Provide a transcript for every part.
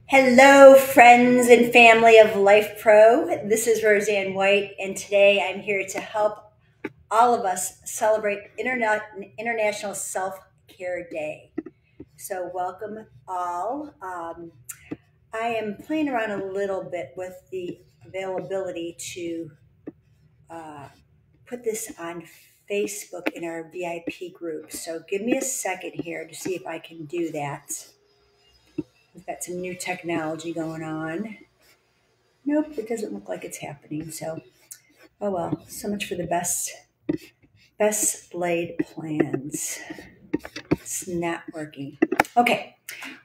Hello, friends and family of Life Pro. This is Roseann White, and today I'm here to help all of us celebrate International Self-Care Day. So welcome all. I am playing around a little bit with the availability to put this on Facebook in our VIP group. So give me a second here to see if I can do that. We've got some new technology going on. Nope, it doesn't look like it's happening. So, oh well, so much for the best laid plans. It's not working. Okay,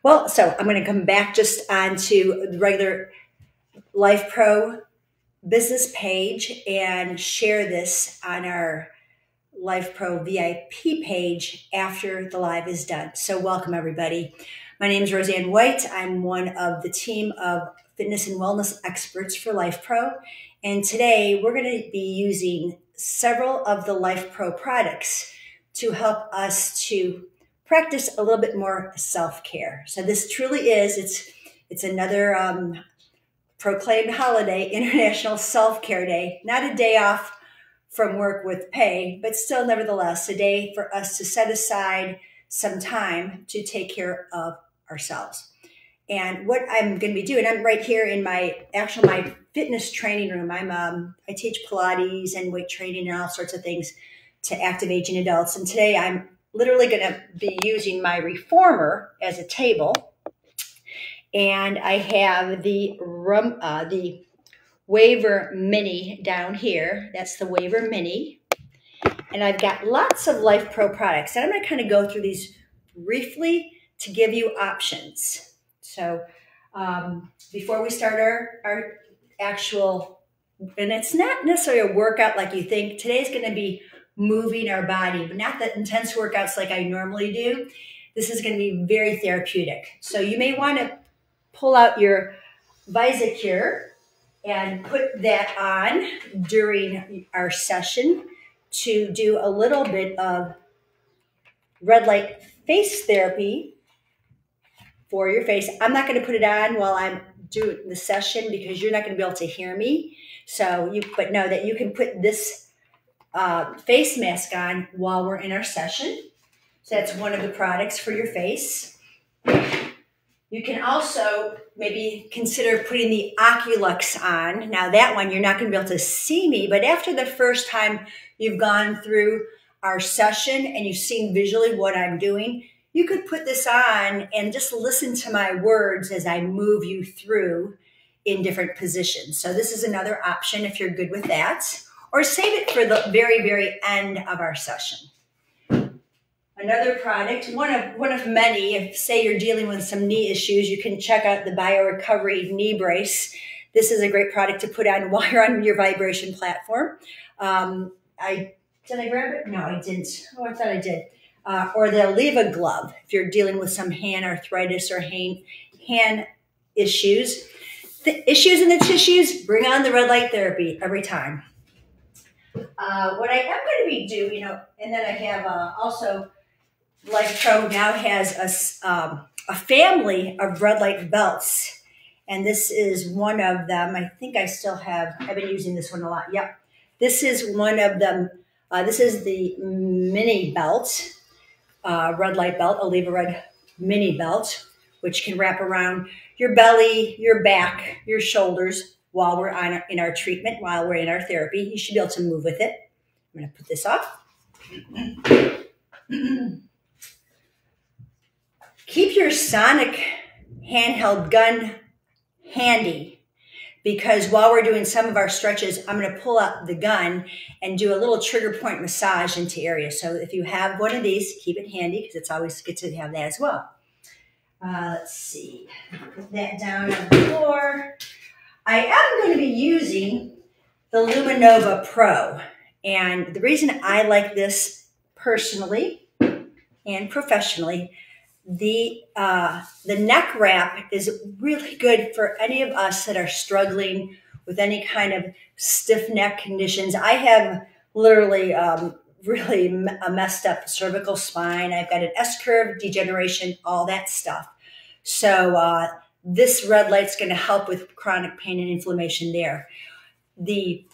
well, so I'm going to come back just onto the regular Life Pro business page and share this on our Life Pro VIP page after the live is done. So welcome everybody. My name is Roseann White. I'm one of the team of fitness and wellness experts for Life Pro. And today we're going to be using several of the Life Pro products to help us to practice a little bit more self-care. So this truly is, it's another proclaimed holiday, International Self-Care Day, not a day off from work with pay, but still nevertheless a day for us to set aside some time to take care of ourselves. And what I'm going to be doing, I'm right here in my fitness training room. I teach Pilates and weight training and all sorts of things to active aging adults. And today I'm literally going to be using my reformer as a table. And I have the Waver Mini down here. That's the Waver Mini. And I've got lots of Life Pro products. And I'm going to kind of go through these briefly to give you options. So before we start our actual, and it's not necessarily a workout like you think. Today's going to be moving our body, but not the intense workouts like I normally do. This is going to be very therapeutic. So you may want to pull out your Visicure and put that on during our session to do a little bit of red light face therapy for your face. I'm not going to put it on while I'm doing the session because you're not going to be able to hear me. So but know that you can put this face mask on while we're in our session. So that's one of the products for your face. You can also maybe consider putting the Oculux on. Now that one, you're not going to be able to see me, but after the first time you've gone through our session and you've seen visually what I'm doing, you could put this on and just listen to my words as I move you through in different positions. So this is another option if you're good with that, or save it for the very, very end of our session. Another product, one of many, if say you're dealing with some knee issues, you can check out the BioRecovery knee brace. This is a great product to put on while you're on your vibration platform. Did I grab it? No, I didn't. Oh, I thought I did. Or the Leva glove, if you're dealing with some hand arthritis or hand issues. The issues in the tissues, bring on the red light therapy every time. What I am going to be doing, and then I have also Life Pro now has a family of red light belts, and this is one of them. I think I still have, I've been using this one a lot. Yep. This is one of them. This is the mini belt, red light belt, a Leva Red mini belt, which can wrap around your belly, your back, your shoulders while we're in our treatment, while we're in our therapy. You should be able to move with it. I'm going to put this off. Keep your sonic handheld gun handy, because while we're doing some of our stretches, I'm going to pull out the gun and do a little trigger point massage into areas. So if you have one of these, keep it handy because it's always good to have that as well. Let's see, put that down on the floor. I am going to be using the Luminova Pro. And the reason I like this personally and professionally, the neck wrap is really good for any of us that are struggling with any kind of stiff neck conditions. I have literally really a messed up cervical spine. I've got an S-curve, degeneration, all that stuff. So this red light's going to help with chronic pain and inflammation there. The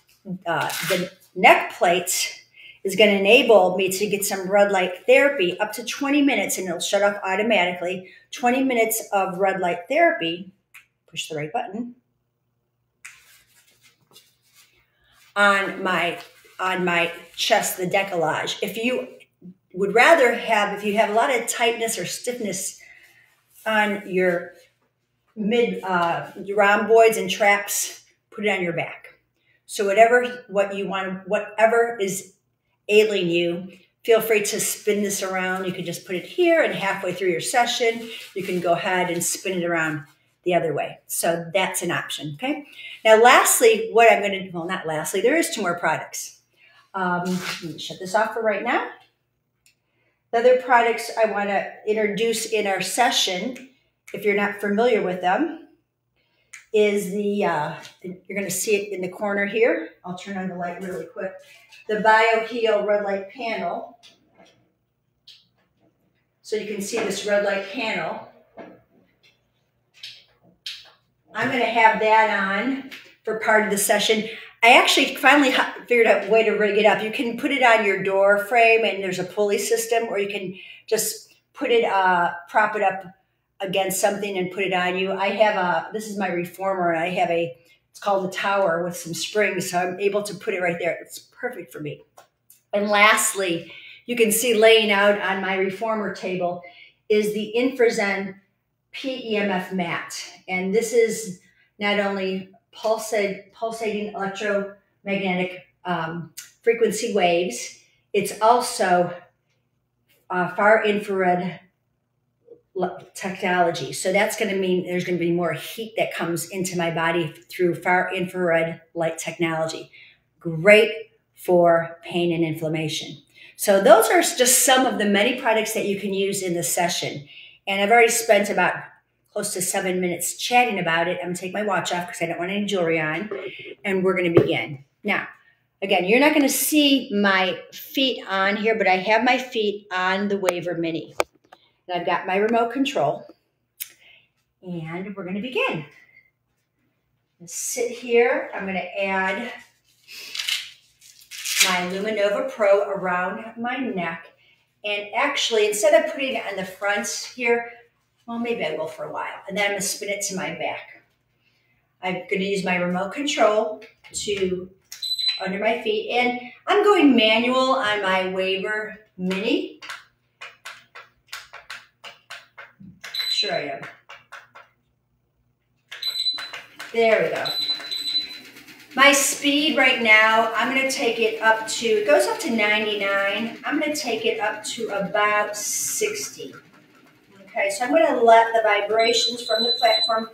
neck plate is going to enable me to get some red light therapy up to 20 minutes, and it'll shut off automatically. 20 minutes of red light therapy. Push the right button. On my chest, the décollage. If you would rather have, if you have a lot of tightness or stiffness on your rhomboids and traps, put it on your back. So whatever is ailing you, feel free to spin this around. You can just put it here, and halfway through your session, you can go ahead and spin it around the other way. So that's an option, okay? Now, lastly, what I'm going to, well, not lastly, there is 2 more products. Let me shut this off for right now. The other products I want to introduce in our session, if you're not familiar with them, is you're going to see it in the corner here. I'll turn on the light really quick. The BioHeal red light panel. So you can see this red light panel. I'm going to have that on for part of the session. I actually finally figured out a way to rig it up. You can put it on your door frame, and there's a pulley system, or you can just put it, prop it up against something and put it on you. I have this is my reformer, and I have it's called a tower with some springs, so I'm able to put it right there. It's perfect for me. And lastly, you can see laying out on my reformer table is the InfraZen PEMF mat. And this is not only pulsating electromagnetic frequency waves, it's also far infrared technology. So that's going to mean there's going to be more heat that comes into my body through far infrared light technology. Great for pain and inflammation. So those are just some of the many products that you can use in the session. And I've already spent about close to 7 minutes chatting about it. I'm going to take my watch off because I don't want any jewelry on. And we're going to begin. Now, again, you're not going to see my feet on here, but I have my feet on the Waver Mini. And I've got my remote control. And we're going to begin. Sit here. I'm going to add my Luminova Pro around my neck. And actually, instead of putting it on the front here, well, maybe I will for a while. And then I'm going to spin it to my back. I'm going to use my remote control to under my feet. And I'm going manual on my Waver Mini. Sure I am. There we go. My speed right now, I'm going to take it up to, it goes up to 99. I'm going to take it up to about 60. Okay, so I'm going to let the vibrations from the platform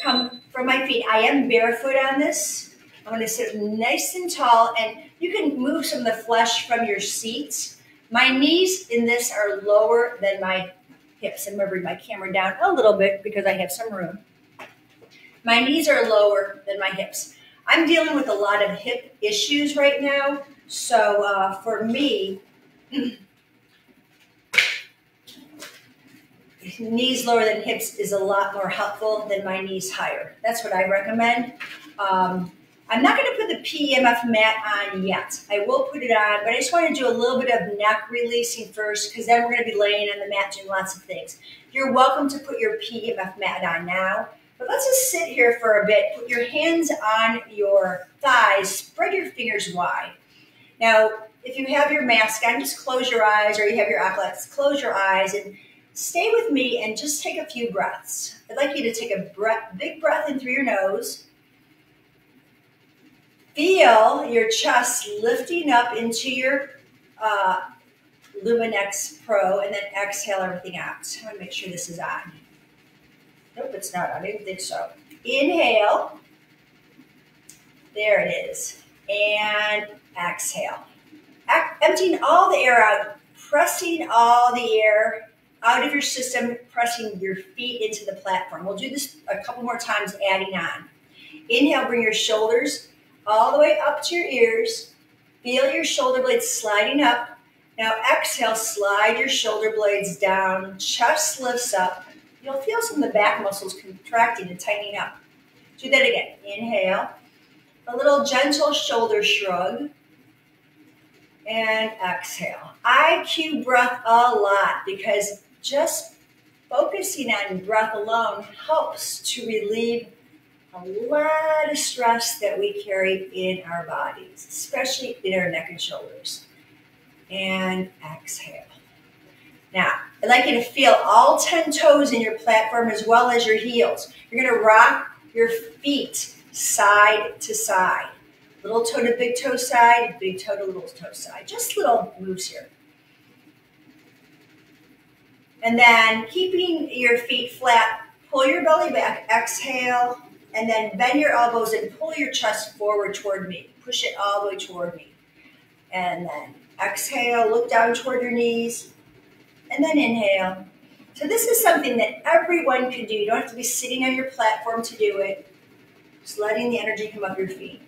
come from my feet. I am barefoot on this. I'm going to sit nice and tall, and you can move some of the flesh from your seats. My knees in this are lower than my hips. I'm going to bring my camera down a little bit because I have some room. My knees are lower than my hips. I'm dealing with a lot of hip issues right now. So for me, knees lower than hips is a lot more helpful than my knees higher. That's what I recommend. I'm not going to put the PEMF mat on yet. I will put it on, but I just want to do a little bit of neck releasing first, because then we're going to be laying on the mat doing lots of things. You're welcome to put your PEMF mat on now. But let's just sit here for a bit. Put your hands on your thighs. Spread your fingers wide. Now, if you have your mask on, just close your eyes, or you have your Oculus, close your eyes and stay with me and just take a few breaths. I'd like you to take a big breath in through your nose. Feel your chest lifting up into your Luminex Pro, and then exhale everything out. I want to make sure this is on. Nope, it's not. I didn't think so. Inhale. There it is. And exhale. Emptying all the air out, pressing all the air out of your system, pressing your feet into the platform. We'll do this a couple more times, adding on. Inhale, bring your shoulders all the way up to your ears. Feel your shoulder blades sliding up. Now exhale, slide your shoulder blades down, chest lifts up. You'll feel some of the back muscles contracting and tightening up. Do that again. Inhale, a little gentle shoulder shrug, and exhale. I cue breath a lot because just focusing on breath alone helps to relieve a lot of stress that we carry in our bodies, especially in our neck and shoulders. And exhale. Now, I'd like you to feel all 10 toes in your platform as well as your heels. You're going to rock your feet side to side. Little toe to big toe side, big toe to little toe side. Just little moves here. And then keeping your feet flat, pull your belly back, exhale, and then bend your elbows and pull your chest forward toward me. Push it all the way toward me. And then exhale, look down toward your knees, and then inhale. So this is something that everyone can do. You don't have to be sitting on your platform to do it. Just letting the energy come up your feet.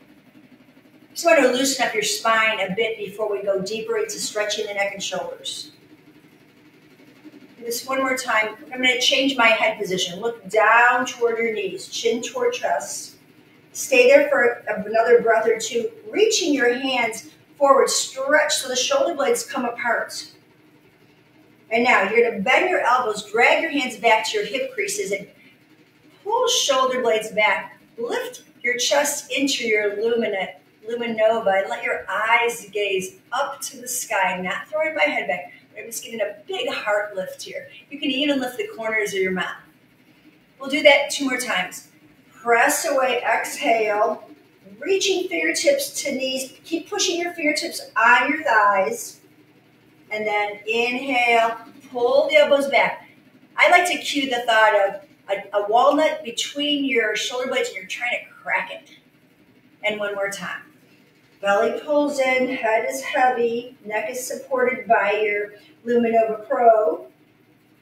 Just want to loosen up your spine a bit before we go deeper into stretching the neck and shoulders. Do this one more time. I'm going to change my head position. Look down toward your knees, chin toward chest. Stay there for another breath or two, reaching your hands forward, stretch so the shoulder blades come apart. And now you're going to bend your elbows, drag your hands back to your hip creases, and pull shoulder blades back. Lift your chest into your luminova and let your eyes gaze up to the sky, not throwing my head back. I'm just getting a big heart lift here. You can even lift the corners of your mouth. We'll do that 2 more times. Press away, exhale, reaching fingertips to knees. Keep pushing your fingertips on your thighs. And then inhale, pull the elbows back. I like to cue the thought of a walnut between your shoulder blades and you're trying to crack it. And one more time. Belly pulls in, head is heavy, neck is supported by your Luminova Pro.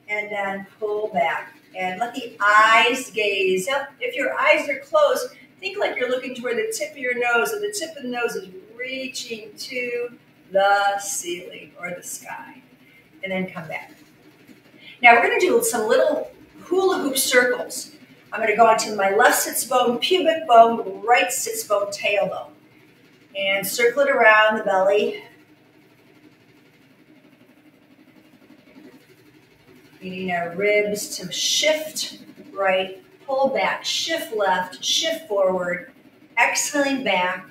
And then pull back. And let the eyes gaze up. If your eyes are closed, think like you're looking toward the tip of your nose, and the tip of the nose is reaching to the ceiling or the sky. And then come back. Now we're going to do some little hula hoop circles. I'm going to go onto my left sits bone, pubic bone, right sits bone, tailbone. And circle it around the belly. Getting our ribs to shift right, pull back, shift left, shift forward, exhaling back,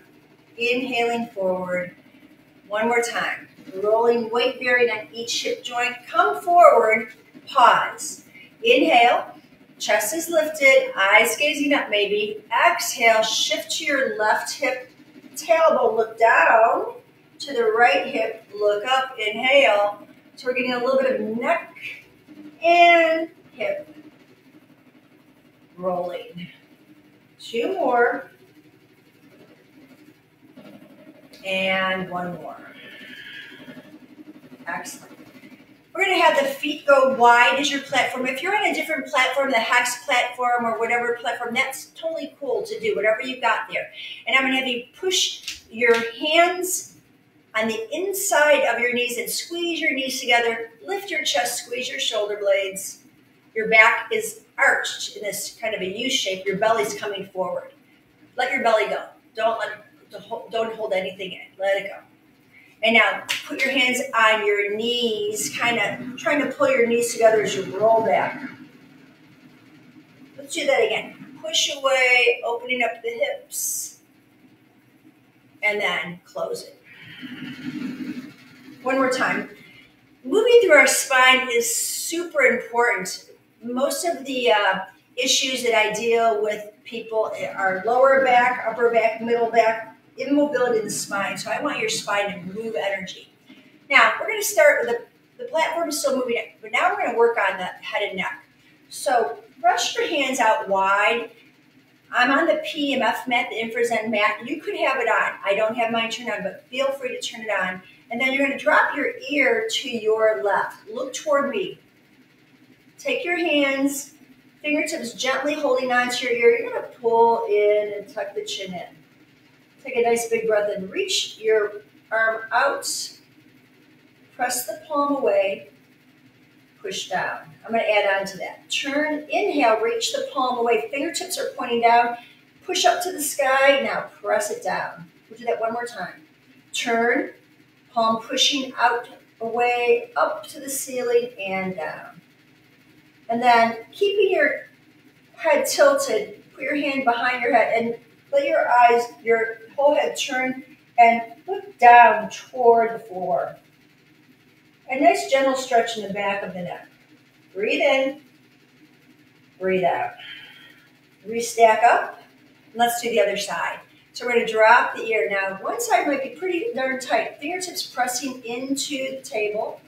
inhaling forward. One more time. Rolling weight bearing on each hip joint. Come forward, pause. Inhale, chest is lifted, eyes gazing up maybe. Exhale, shift to your left hip, tailbone, look down to the right hip, look up, inhale. So we're getting a little bit of neck and hip rolling. 2 more. And 1 more. Excellent. We're going to have the feet go wide as your platform. If you're on a different platform, the Hex platform or whatever platform, that's totally cool to do, whatever you've got there. And I'm going to have you push your hands on the inside of your knees and squeeze your knees together. Lift your chest, squeeze your shoulder blades. Your back is arched in this kind of a U shape. Your belly's coming forward. Let your belly go. Don't hold anything in. Let it go. And now put your hands on your knees, kind of trying to pull your knees together as you roll back. Let's do that again. Push away, opening up the hips. And then close it. One more time. Moving through our spine is super important. Most of the issues that I deal with people are lower back, upper back, middle back, immobility in the spine. So I want your spine to move energy. Now, we're going to start with the platform is still moving, but now we're going to work on the head and neck. So brush your hands out wide. I'm on the PEMF mat, the InfraZen mat. You could have it on. I don't have mine turned on, but feel free to turn it on. And then you're going to drop your ear to your left. Look toward me. Take your hands, fingertips gently holding onto your ear. You're going to pull in and tuck the chin in. Take a nice big breath and reach your arm out, press the palm away, push down. I'm going to add on to that. Turn, inhale, reach the palm away. Fingertips are pointing down. Push up to the sky. Now press it down. We'll do that one more time. Turn, palm pushing out, away, up to the ceiling and down. And then keeping your head tilted, put your hand behind your head and let your eyes, your whole head turn and look down toward the floor. A nice gentle stretch in the back of the neck. Breathe in, breathe out. Restack up. Let's do the other side. So we're going to drop the ear. Now, one side might be pretty darn tight. Fingertips pressing into the table.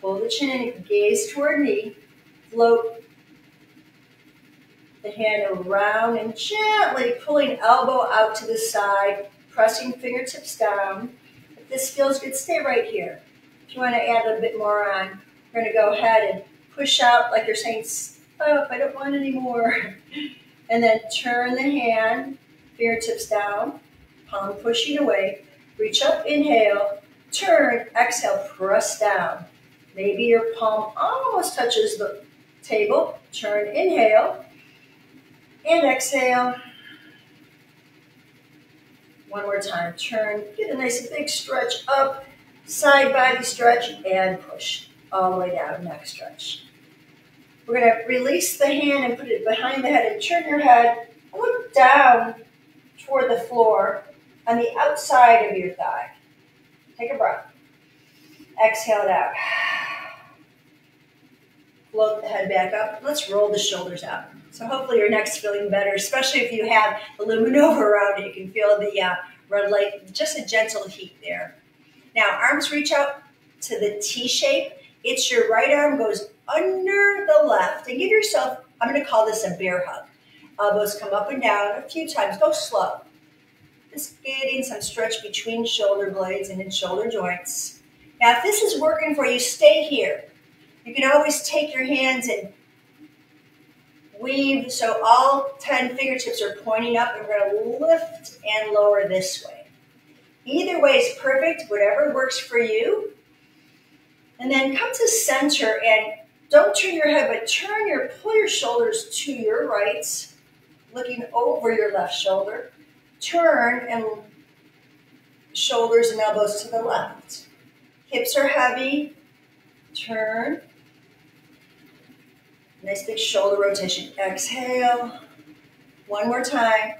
Pull the chin in, gaze toward knee. Float the hand around and gently pulling elbow out to the side, pressing fingertips down. If this feels good, stay right here. If you want to add a little bit more on, we're going to go ahead and push out like you're saying, stop, I don't want any more. And then turn the hand, fingertips down, palm pushing away. Reach up, inhale, turn, exhale, press down. Maybe your palm almost touches the table. Turn, inhale, and exhale. One more time. Turn, get a nice big stretch up, side body stretch, and push all the way down, neck stretch. We're going to release the hand and put it behind the head and turn your head, look down toward the floor on the outside of your thigh. Take a breath. Exhale it out. Float the head back up. Let's roll the shoulders out. So hopefully your neck's feeling better, especially if you have the luminova around it. You can feel the red light, just a gentle heat there. Now, arms reach out to the T shape. It's your right arm goes under the left. And give yourself, I'm going to call this a bear hug. Elbows come up and down a few times. Go slow. Just getting some stretch between shoulder blades and in shoulder joints. Now, if this is working for you, stay here. You can always take your hands and weave so all 10 fingertips are pointing up, and we're going to lift and lower this way. Either way is perfect, whatever works for you. And then come to center and don't turn your head, but pull your shoulders to your right, looking over your left shoulder. Turn and shoulders and elbows to the left. Hips are heavy. Turn. Nice big shoulder rotation. Exhale. One more time.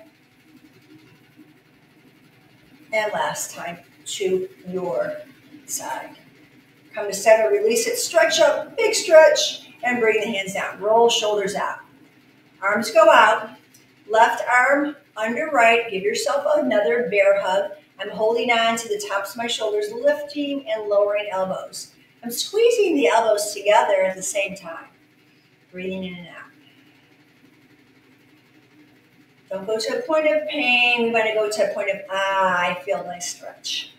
And last time to your side. Come to center, release it, stretch up, big stretch, and bring the hands down. Roll shoulders out. Arms go out. Left arm under right. Give yourself another bear hug. I'm holding on to the tops of my shoulders, lifting and lowering elbows. I'm squeezing the elbows together at the same time. Breathing in and out. Don't go to a point of pain. We want to go to a point of, I feel nice stretch.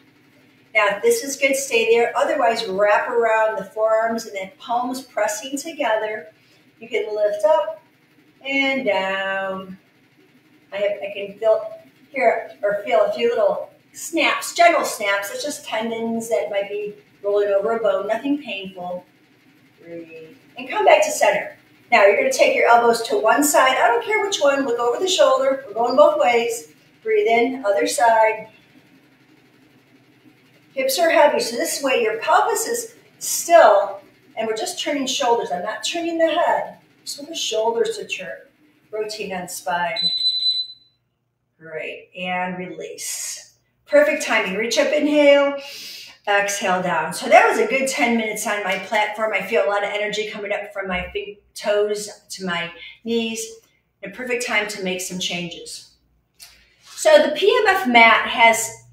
Now, if this is good, stay there. Otherwise, wrap around the forearms and then palms pressing together. You can lift up and down. I can feel a few little snaps, gentle snaps. It's just tendons that might be rolling over a bone, nothing painful. Breathe. And come back to center. Now, you're going to take your elbows to one side. I don't care which one. Look over the shoulder. We're going both ways. Breathe in, other side. Hips are heavy, so this way your pelvis is still, and we're just turning shoulders. I'm not turning the head. Just want the shoulders to turn. Rotate on spine. Great, and release. Perfect timing. Reach up, inhale, exhale down. So that was a good 10 minutes on my platform. I feel a lot of energy coming up from my big toes to my knees. A perfect time to make some changes. So the PMF mat has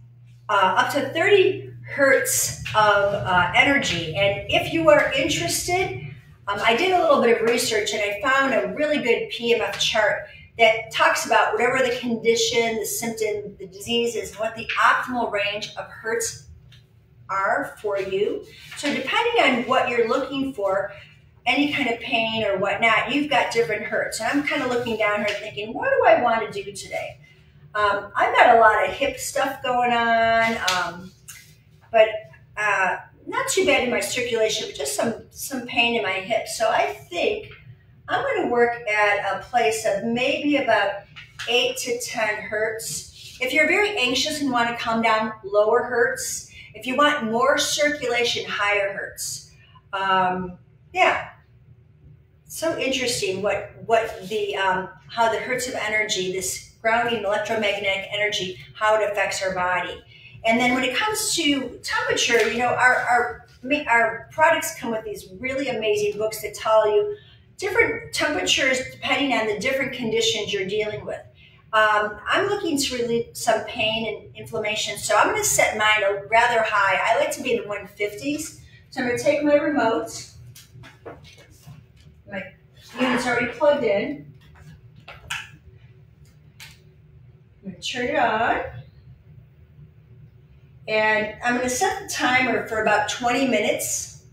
up to 30 hertz of energy. And if you are interested, I did a little bit of research and I found a really good PMF chart that talks about whatever the condition, the symptom, the disease is, what the optimal range of hertz are for you. So depending on what you're looking for, any kind of pain or whatnot, you've got different hertz. And I'm kind of looking down here thinking, what do I want to do today? I've got a lot of hip stuff going on, but not too bad in my circulation, but just some pain in my hips. So I think I'm going to work at a place of maybe about 8 to 10 hertz. If you're very anxious and want to come down, lower hertz. If you want more circulation, higher hertz. Yeah. So interesting what the how the hertz of energy, this grounding electromagnetic energy, how it affects our body. And then when it comes to temperature, you know, our products come with these really amazing books that tell you different temperatures depending on the different conditions you're dealing with. I'm looking to relieve some pain and inflammation, so I'm going to set mine rather high. I like to be in the 150s. So I'm going to take my remote. My unit's already plugged in. I'm going to turn it on. And I'm going to set the timer for about 20 minutes.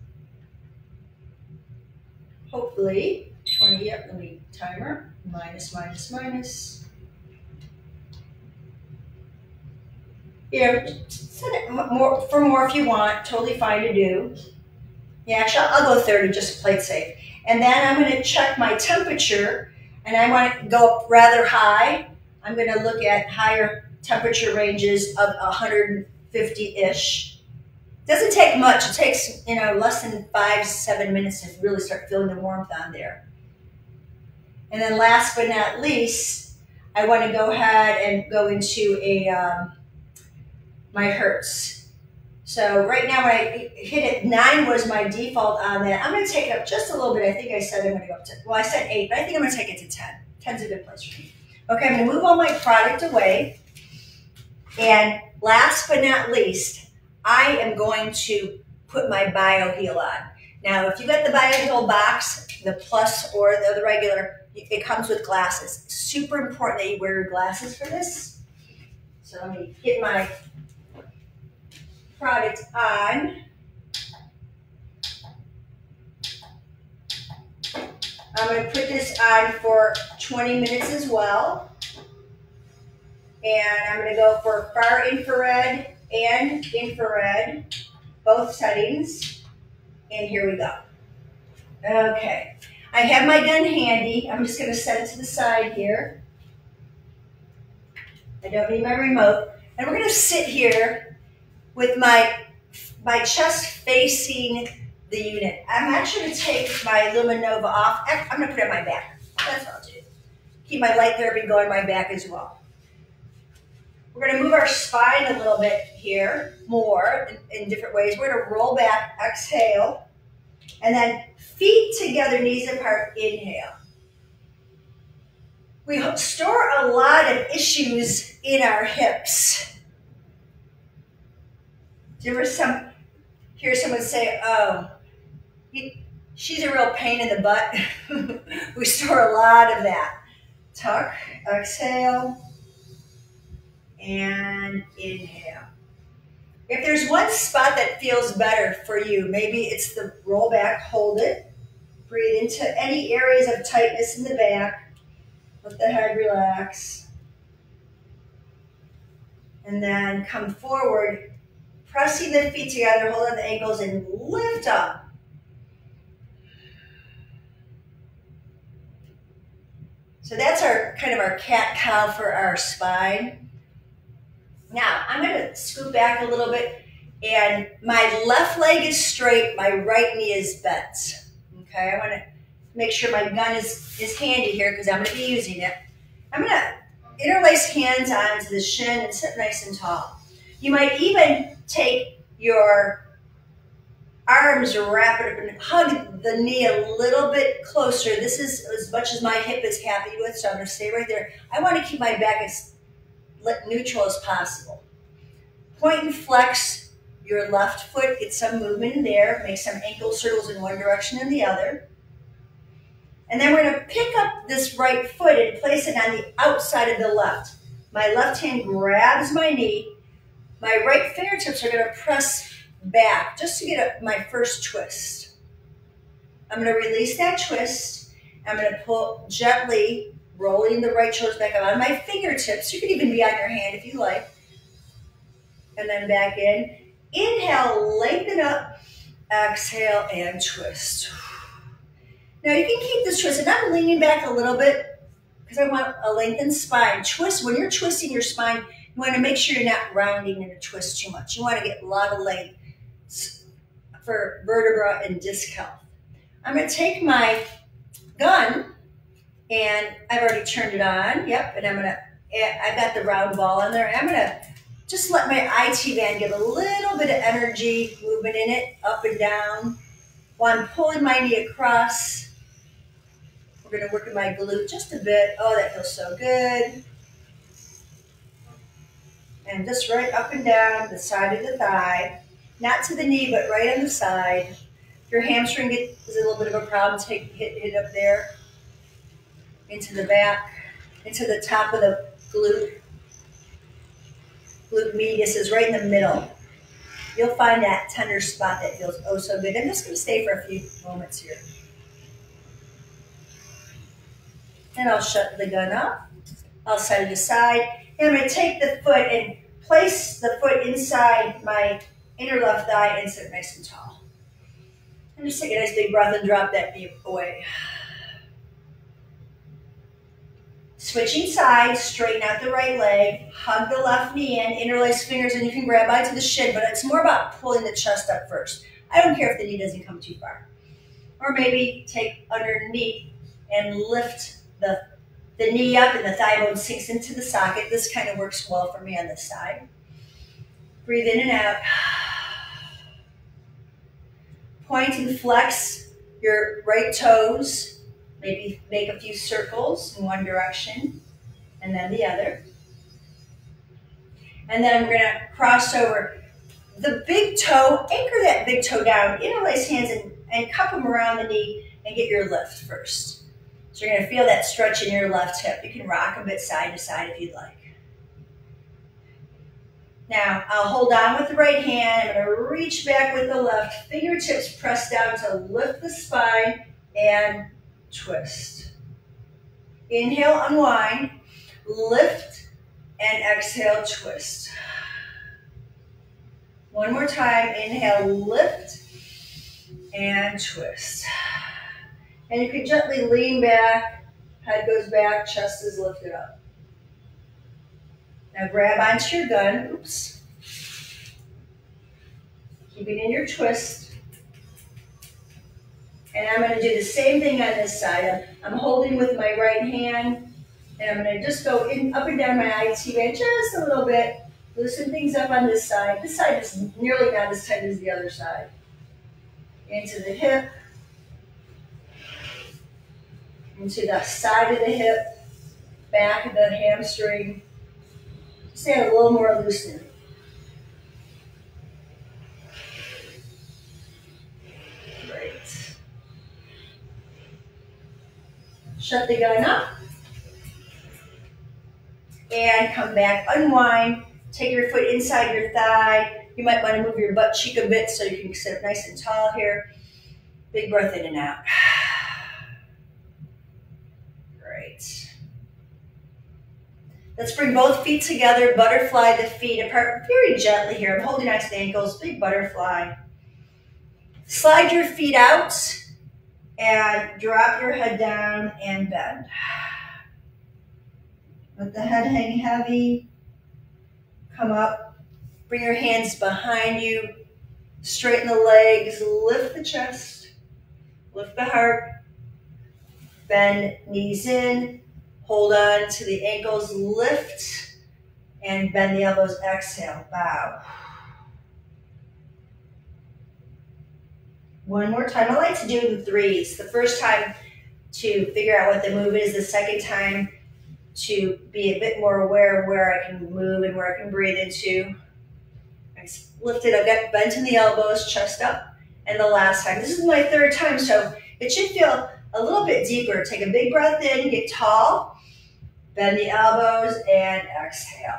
Hopefully, 20, yep, let me timer, minus. Yeah, set it for more if you want, totally fine to do. Yeah, actually, I'll go 30 just to play it safe. And then I'm going to check my temperature, and I want to go up rather high. I'm going to look at higher temperature ranges of 150-ish. Doesn't take much. It takes, you know, less than 5 to 7 minutes to really start feeling the warmth on there. And then last but not least, I want to go ahead and go into my hertz. So right now when I hit it, 9 was my default on that. I'm going to take it up just a little bit. I think I said I'm going to go up to, well, I said 8, but I think I'm going to take it to 10. 10's a good place for me. Okay, I'm going to move all my product away. And last but not least, I am going to put my BioHeal on. Now, if you got the BioHeal box, the plus or the regular, it comes with glasses. Super important that you wear your glasses for this. So let me get my product on. I'm going to put this on for 20 minutes as well. And I'm going to go for far infrared and infrared, both settings. And here we go. Okay. I have my gun handy. I'm just going to set it to the side here. I don't need my remote. And we're going to sit here with my chest facing the unit. I'm actually going to take my Luminova off. I'm going to put it on my back. That's what I'll do. Keep my light therapy going on my back as well. We're going to move our spine a little bit here, more in different ways. We're going to roll back, exhale, and then feet together, knees apart, inhale. We store a lot of issues in our hips. Do you ever hear someone say, oh, she's a real pain in the butt? We store a lot of that. Tuck, exhale, and inhale. If there's one spot that feels better for you, maybe it's the roll back, hold it, breathe into any areas of tightness in the back, let the head relax, and then come forward, pressing the feet together, hold on the ankles, and lift up. So that's our kind of our cat-cow for our spine. Now, I'm going to scoot back a little bit, and my left leg is straight, my right knee is bent. Okay, I want to make sure my gun is handy here because I'm going to be using it. I'm going to interlace hands onto the shin and sit nice and tall. You might even take your arms, wrap it up, and hug the knee a little bit closer. This is as much as my hip is happy with, so I'm going to stay right there. I want to keep my back as neutral as possible. Point and flex your left foot, get some movement in there, make some ankle circles in one direction and the other. And then we're going to pick up this right foot and place it on the outside of the left. My left hand grabs my knee. My right fingertips are going to press back just to get my first twist. I'm going to release that twist. I'm going to pull gently rolling the right shoulders back up on my fingertips. You can even be on your hand if you like. And then back in. Inhale, lengthen up. Exhale and twist. Now you can keep this twist, and I'm leaning back a little bit because I want a lengthened spine. Twist, when you're twisting your spine, you want to make sure you're not rounding in a twist too much. You want to get a lot of length for vertebra and disc health. I'm going to take my gun, and I've already turned it on. Yep, and I've got the round ball in there. I'm going to just let my IT band get a little bit of energy movement in it, up and down. While I'm pulling my knee across, we're going to work in my glute just a bit. Oh, that feels so good. And just right up and down the side of the thigh. Not to the knee, but right on the side. If your hamstring is a little bit of a problem, hit up there. Into the back, into the top of the glute. Glute medius is right in the middle. You'll find that tender spot that feels oh so good. I'm just going to stay for a few moments here. And I'll shut the gun off. I'll set it aside. And I'm going to take the foot and place the foot inside my inner left thigh and sit nice and tall. And just take a nice big breath and drop that knee away. Switching sides, straighten out the right leg, hug the left knee in, interlace fingers, and you can grab onto the shin, but it's more about pulling the chest up first. I don't care if the knee doesn't come too far. Or maybe take underneath and lift the knee up and the thigh bone sinks into the socket. This kind of works well for me on this side. Breathe in and out. Point and flex your right toes. Maybe make a few circles in one direction and then the other. And then we're going to cross over the big toe, anchor that big toe down, interlace hands and cup them around the knee and get your lift first. So you're going to feel that stretch in your left hip. You can rock a bit side to side if you'd like. Now, I'll hold on with the right hand. I'm going to reach back with the left. Fingertips press down to lift the spine and twist. Inhale, unwind, lift, and exhale, twist. One more time, inhale, lift, and twist. And you can gently lean back, head goes back, chest is lifted up. Now grab onto your gun, oops. Keep it in your twist. And I'm going to do the same thing on this side. I'm holding with my right hand, and I'm going to just go in, up and down my IT band just a little bit. Loosen things up on this side. This side is nearly not as tight as the other side. Into the hip. Into the side of the hip. Back of the hamstring. Just add a little more loosening. Great. Shut the gun up. And come back, unwind. Take your foot inside your thigh. You might want to move your butt cheek a bit so you can sit up nice and tall here. Big breath in and out. Great. Let's bring both feet together, butterfly the feet apart very gently here. I'm holding onto the ankles, big butterfly. Slide your feet out and drop your head down and bend. Let the head hang heavy. Come up, bring your hands behind you, straighten the legs, lift the chest, lift the heart, bend knees in, hold on to the ankles, lift, and bend the elbows, exhale, bow. One more time. I like to do it in threes. The first time to figure out what the move is, the second time to be a bit more aware of where I can move and where I can breathe into. I lift it, I've got bent in the elbows, chest up. And the last time, this is my third time, so it should feel a little bit deeper. Take a big breath in, get tall, bend the elbows, and exhale.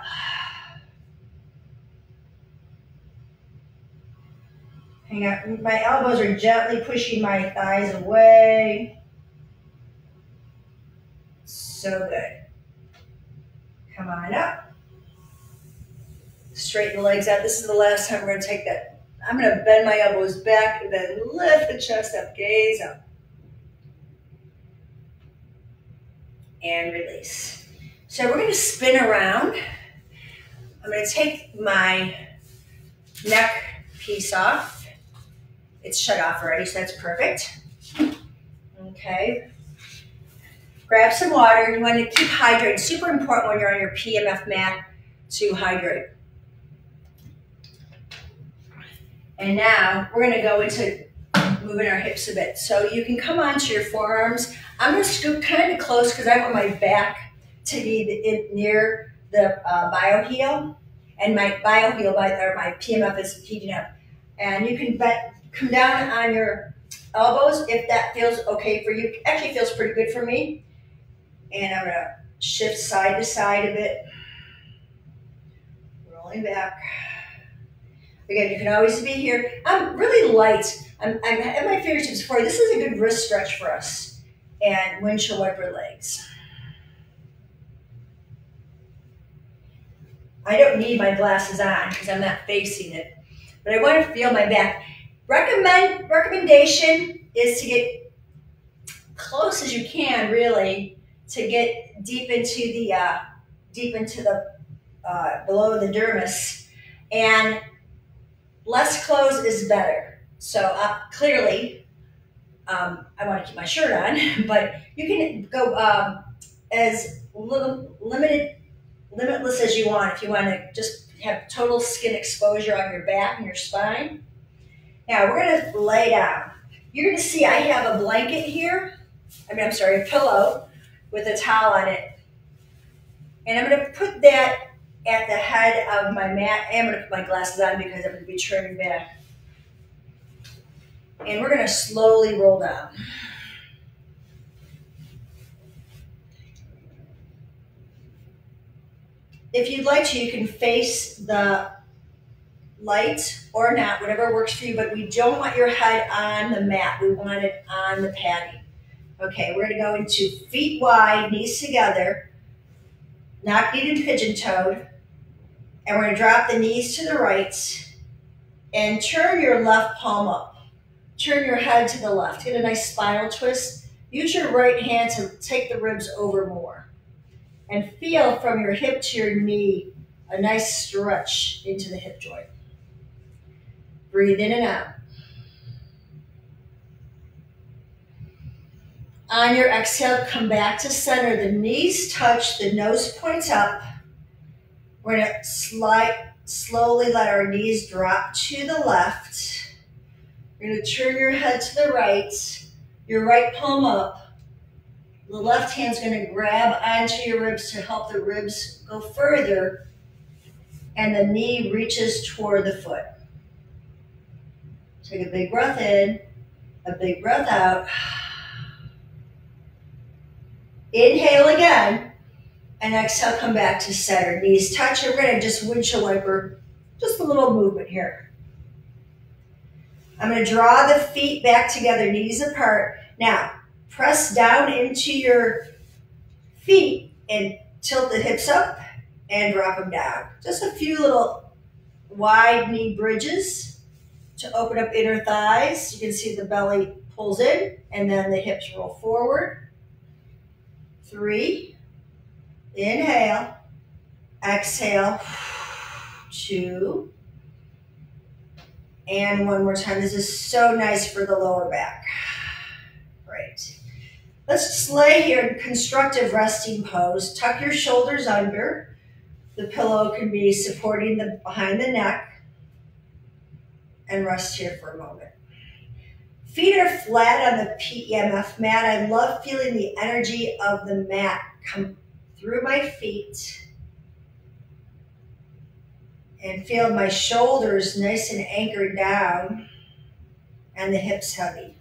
Hang out. My elbows are gently pushing my thighs away. So good. Come on up. Straighten the legs out. This is the last time we're going to take that. I'm going to bend my elbows back and then lift the chest up. Gaze up. And release. So we're going to spin around. I'm going to take my neck piece off. It's shut off already, so that's perfect. Okay. Grab some water. You want to keep hydrated. Super important when you're on your PMF mat to hydrate. And now we're going to go into moving our hips a bit. So you can come onto your forearms. I'm going to scoot kind of close because I want my back to be near the bio heel. And my bio heel, or my PMF is heating up. And you can come down on your elbows if that feels okay for you. It actually feels pretty good for me. And I'm going to shift side to side a bit. Rolling back. Again, you can always be here. I'm really light. I'm at my fingertips before. This is a good wrist stretch for us. And windshield wiper legs. I don't need my glasses on because I'm not facing it. But I want to feel my back. Recommendation is to get close as you can, really, to get deep into the below the dermis, and less clothes is better. So clearly, I want to keep my shirt on, but you can go as limitless as you want if you want to just have total skin exposure on your back and your spine. Now we're going to lay down. You're going to see I have a blanket here. A pillow with a towel on it. And I'm going to put that at the head of my mat. I'm going to put my glasses on because I'm going to be turning back. And we're going to slowly roll down. If you'd like to, you can face the light or not, whatever works for you, but we don't want your head on the mat. We want it on the padding. Okay, we're going to go into feet wide, knees together, knock-kneed and pigeon-toed, and we're going to drop the knees to the right and turn your left palm up. Turn your head to the left. Get a nice spinal twist. Use your right hand to take the ribs over more. And feel from your hip to your knee a nice stretch into the hip joint. Breathe in and out. On your exhale, come back to center. The knees touch, the nose points up. We're going to slowly let our knees drop to the left. You're going to turn your head to the right, your right palm up. The left hand's going to grab onto your ribs to help the ribs go further, and the knee reaches toward the foot. Take a big breath in, a big breath out. Inhale again, and exhale, come back to center. Knees touch, and we're going to just windshield wiper, just a little movement here. I'm going to draw the feet back together, knees apart. Now, press down into your feet and tilt the hips up and drop them down. Just a few little wide knee bridges to open up inner thighs. You can see the belly pulls in and then the hips roll forward. 3, inhale, exhale, 2, and one more time. This is so nice for the lower back. Great. Let's just lay here in constructive resting pose. Tuck your shoulders under. The pillow can be supporting behind the neck. And rest here for a moment. Feet are flat on the PEMF mat. I love feeling the energy of the mat come through my feet. And feel my shoulders nice and anchored down and the hips heavy.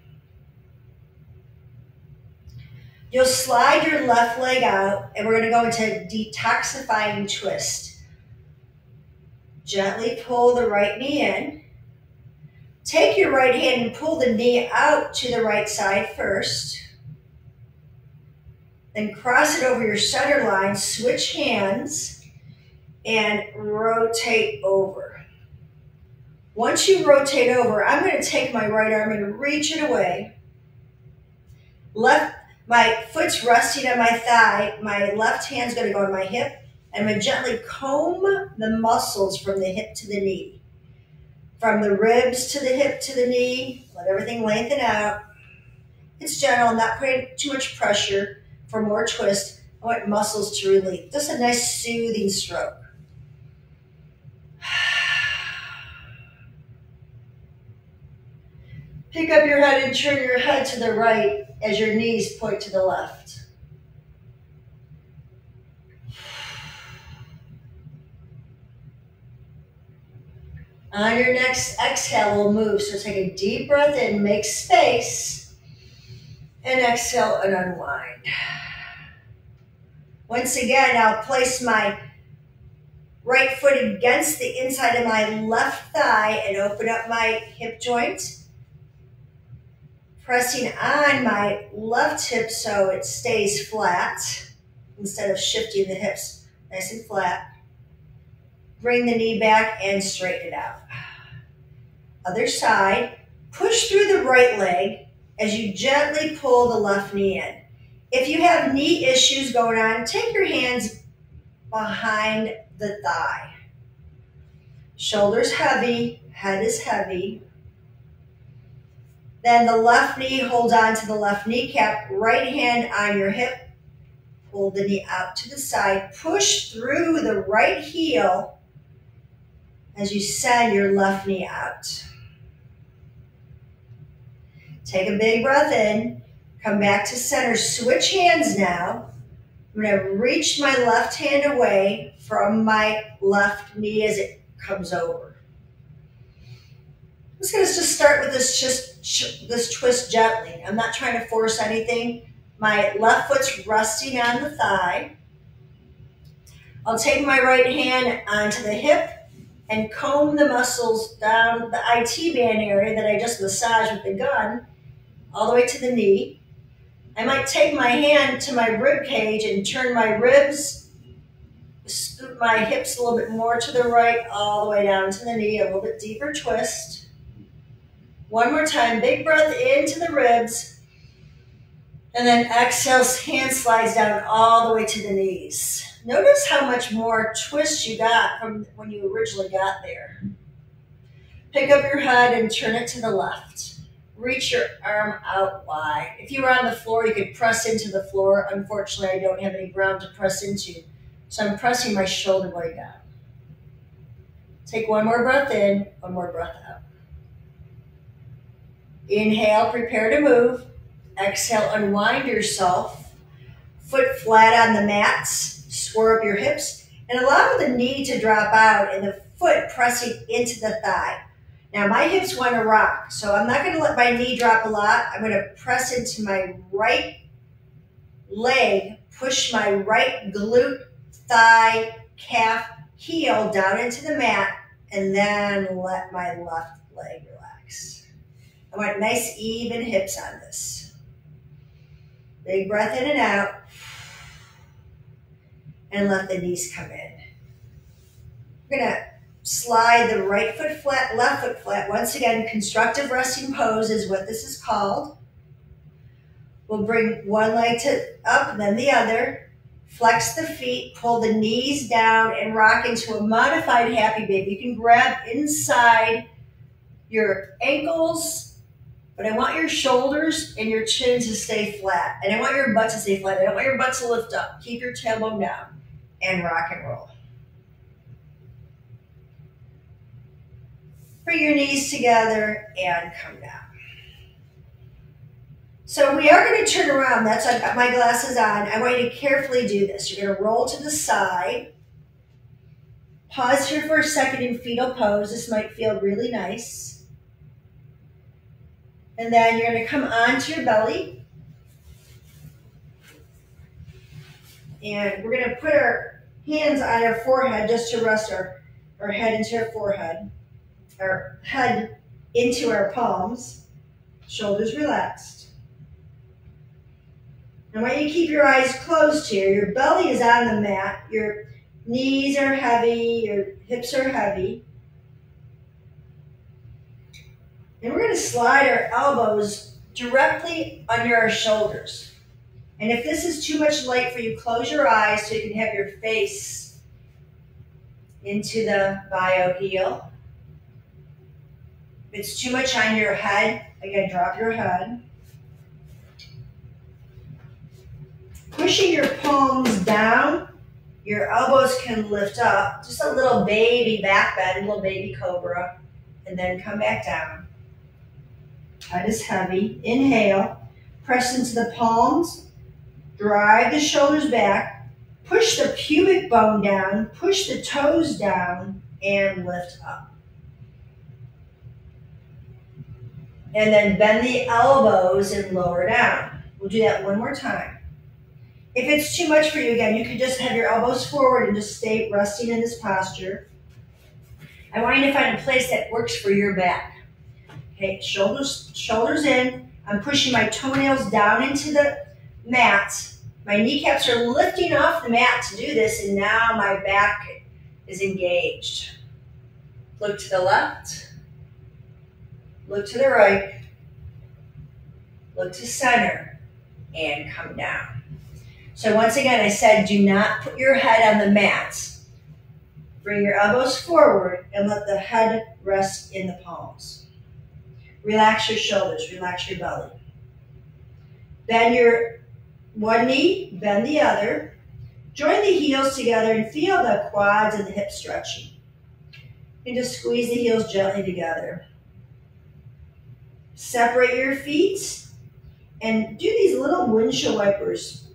You'll slide your left leg out and we're going to go into detoxifying twist. Gently pull the right knee in. Take your right hand and pull the knee out to the right side first. Then cross it over your center line, switch hands, and rotate over. Once you rotate over, I'm going to take my right arm and reach it away. My foot's resting on my thigh. My left hand's going to go on my hip. I'm going to gently comb the muscles from the hip to the knee. From the ribs to the hip to the knee, let everything lengthen out. It's gentle, I'm not putting too much pressure for more twist. I want muscles to relieve. Just a nice soothing stroke. Pick up your head and turn your head to the right as your knees point to the left. On your next exhale, we'll move. So take a deep breath in, make space, and exhale and unwind. Once again, I'll place my right foot against the inside of my left thigh and open up my hip joint. Pressing on my left hip so it stays flat instead of shifting the hips nice and flat. Bring the knee back and straighten it out. Other side, push through the right leg as you gently pull the left knee in. If you have knee issues going on, take your hands behind the thigh. Shoulders heavy, head is heavy. Then the left knee, hold on to the left kneecap, right hand on your hip, pull the knee out to the side, push through the right heel as you send your left knee out. Take a big breath in, come back to center, switch hands now. I'm going to reach my left hand away from my left knee as it comes over. I'm just going to start with this twist gently. I'm not trying to force anything. My left foot's resting on the thigh. I'll take my right hand onto the hip and comb the muscles down the IT band area that I just massaged with the gun, all the way to the knee. I might take my hand to my rib cage and turn my ribs, scoot my hips a little bit more to the right, all the way down to the knee, a little bit deeper twist. One more time, big breath into the ribs, and then exhale, hand slides down all the way to the knees. Notice how much more twist you got from when you originally got there. Pick up your head and turn it to the left. Reach your arm out wide. If you were on the floor, you could press into the floor. Unfortunately, I don't have any ground to press into, so I'm pressing my shoulder blade down. Take one more breath in, one more breath out. Inhale, prepare to move. Exhale, unwind yourself. Foot flat on the mats. Square up your hips and allow the knee to drop out and the foot pressing into the thigh. Now my hips want to rock, so I'm not going to let my knee drop a lot. I'm going to press into my right leg, push my right glute, thigh, calf, heel down into the mat, and then let my left leg relax. I want nice even hips on this. Big breath in and out. And let the knees come in. We're going to slide the right foot flat, left foot flat. Once again, constructive resting pose is what this is called. We'll bring one leg up, then the other. Flex the feet, pull the knees down, and rock into a modified happy baby. You can grab inside your ankles, but I want your shoulders and your chin to stay flat. And I want your butt to stay flat. I don't want your butt to lift up. Keep your tailbone down. And rock and roll. Bring your knees together and come down. So we are going to turn around. That's why I've got my glasses on. I want you to carefully do this. You're going to roll to the side. Pause here for a second in fetal pose. This might feel really nice. And then you're going to come onto your belly. And we're going to put our hands on our forehead just to rest our head into our forehead. Our head into our palms. Shoulders relaxed. I want you to keep your eyes closed here. Your belly is on the mat. Your knees are heavy. Your hips are heavy. And we're going to slide our elbows directly under our shoulders. And if this is too much light for you, close your eyes so you can have your face into the bio heel. If it's too much on your head, again, drop your head. Pushing your palms down, your elbows can lift up. Just a little baby back bend, a little baby cobra, and then come back down. Head is heavy. Inhale, press into the palms, drive the shoulders back, push the pubic bone down, push the toes down, and lift up. And then bend the elbows and lower down. We'll do that one more time. If it's too much for you, again, you can just have your elbows forward and just stay resting in this posture. I want you to find a place that works for your back. Okay, shoulders in. I'm pushing my toenails down into the mat. My kneecaps are lifting off the mat to do this, and now my back is engaged. Look to the left. Look to the right. Look to center, and come down. So once again, I said, do not put your head on the mat. Bring your elbows forward and let the head rest in the palms. Relax your shoulders, relax your belly. Bend your one knee, bend the other. Join the heels together and feel the quads and the hips stretching. And just squeeze the heels gently together. Separate your feet and do these little windshield wipers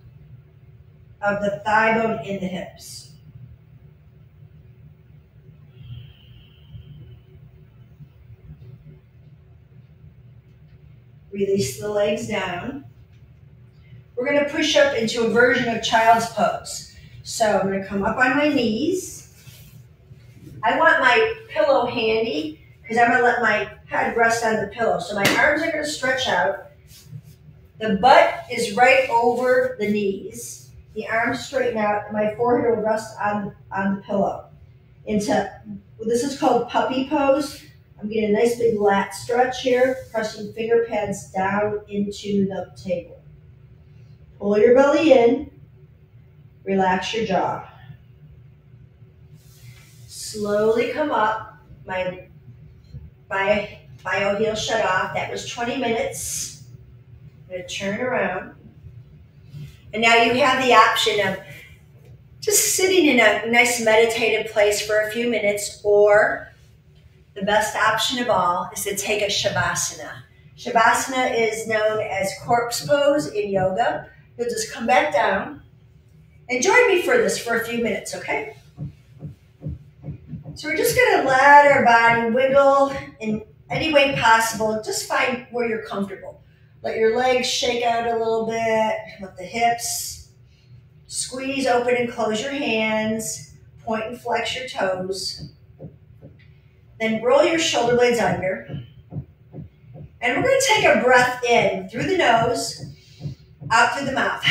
of the thigh bone in the hips. Release the legs down. We're going to push up into a version of child's pose. So I'm going to come up on my knees. I want my pillow handy because I'm going to let my head rest on the pillow. So my arms are going to stretch out. The butt is right over the knees. The arms straighten out, and my forehead will rest on the pillow. This is called puppy pose. I'm getting a nice big lat stretch here, pressing finger pads down into the table. Pull your belly in, relax your jaw. Slowly come up. My bio heel shut off. That was 20 minutes. I'm going to turn around. And now you have the option of just sitting in a nice meditative place for a few minutes, or the best option of all is to take a Shavasana. Shavasana is known as corpse pose in yoga. You'll just come back down and join me for this for a few minutes, okay? So we're just going to let our body wiggle in any way possible. Just find where you're comfortable. Let your legs shake out a little bit. Let the hips squeeze open and close your hands. Point and flex your toes. Then roll your shoulder blades under. And we're going to take a breath in through the nose, out through the mouth.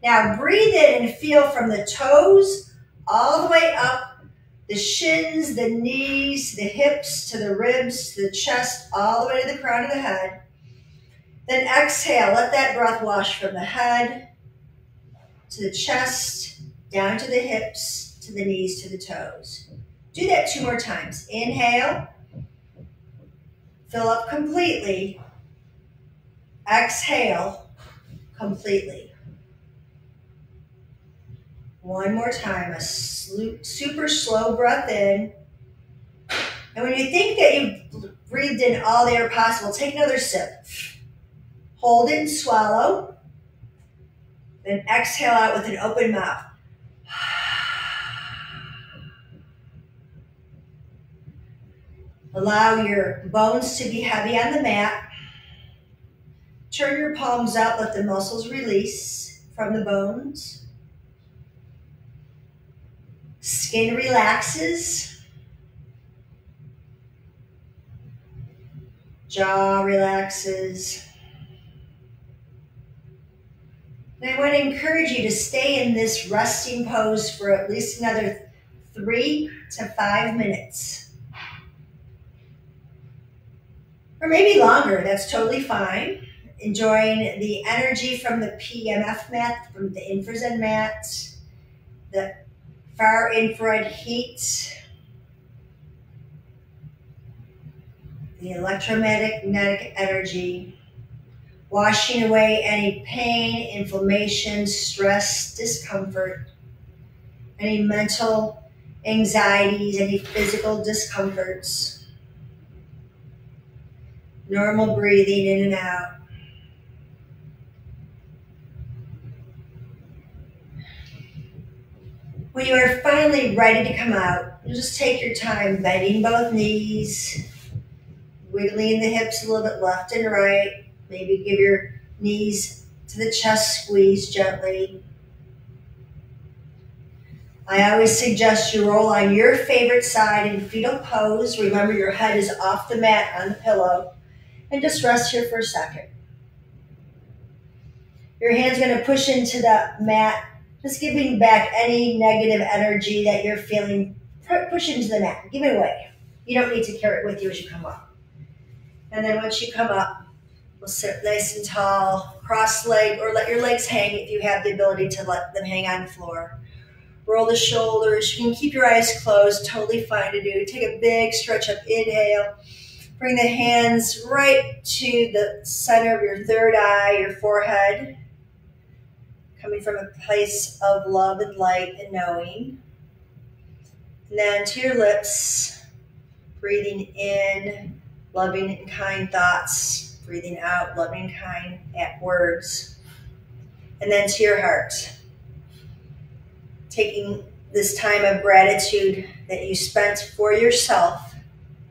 Now breathe in and feel from the toes all the way up, the shins, the knees, the hips, to the ribs, to the chest, all the way to the crown of the head. Then exhale, let that breath wash from the head to the chest, down to the hips, to the knees, to the toes. Do that 2 more times. Inhale, fill up completely. Exhale completely. One more time, a super slow breath in. And when you think that you've breathed in all the air possible, take another sip. Hold it and swallow. Then exhale out with an open mouth. Allow your bones to be heavy on the mat. Turn your palms out, let the muscles release from the bones. Skin relaxes. Jaw relaxes. And I want to encourage you to stay in this resting pose for at least another 3 to 5 minutes. Or maybe longer, that's totally fine. Enjoying the energy from the PEMF mat, from the infrared mat, the far infrared heat, the electromagnetic energy, washing away any pain, inflammation, stress, discomfort, any mental anxieties, any physical discomforts. Normal breathing in and out. When you are finally ready to come out, you just take your time bending both knees, wiggling the hips a little bit left and right. Maybe give your knees to the chest squeeze gently. I always suggest you roll on your favorite side in fetal pose. Remember, your head is off the mat on the pillow. And just rest here for a second. Your hand's going to push into the mat, just giving back any negative energy that you're feeling. Push into the mat. Give it away. You don't need to carry it with you as you come up. And then once you come up, we'll sit nice and tall, cross-legged, or let your legs hang if you have the ability to let them hang on the floor. Roll the shoulders. You can keep your eyes closed. Totally fine to do. Take a big stretch up. Inhale. Bring the hands right to the center of your third eye, your forehead. Coming from a place of love and light and knowing. And then to your lips. Breathing in, loving and kind thoughts. Breathing out, loving and kind words. And then to your heart. Taking this time of gratitude that you spent for yourself,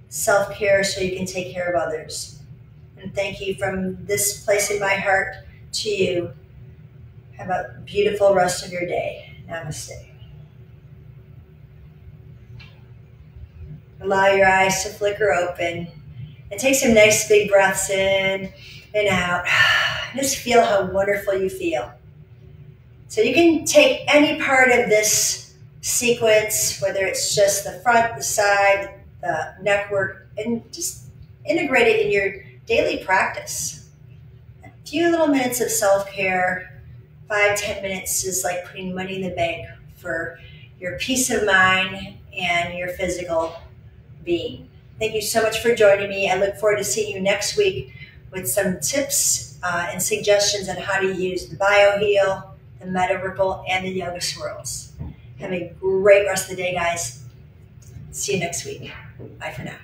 self-care so you can take care of others. And thank you from this place in my heart to you. Have a beautiful rest of your day. Namaste. Allow your eyes to flicker open and take some nice big breaths in and out. Just feel how wonderful you feel. So you can take any part of this sequence, whether it's just the front, the side, the neck work, and just integrate it in your daily practice. A few little minutes of self-care, 5-10 minutes is like putting money in the bank for your peace of mind and your physical being. Thank you so much for joining me. I look forward to seeing you next week with some tips and suggestions on how to use the BioHeal, the Meta Ripple, and the Yoga Swirls. Have a great rest of the day, guys. See you next week. Bye for now.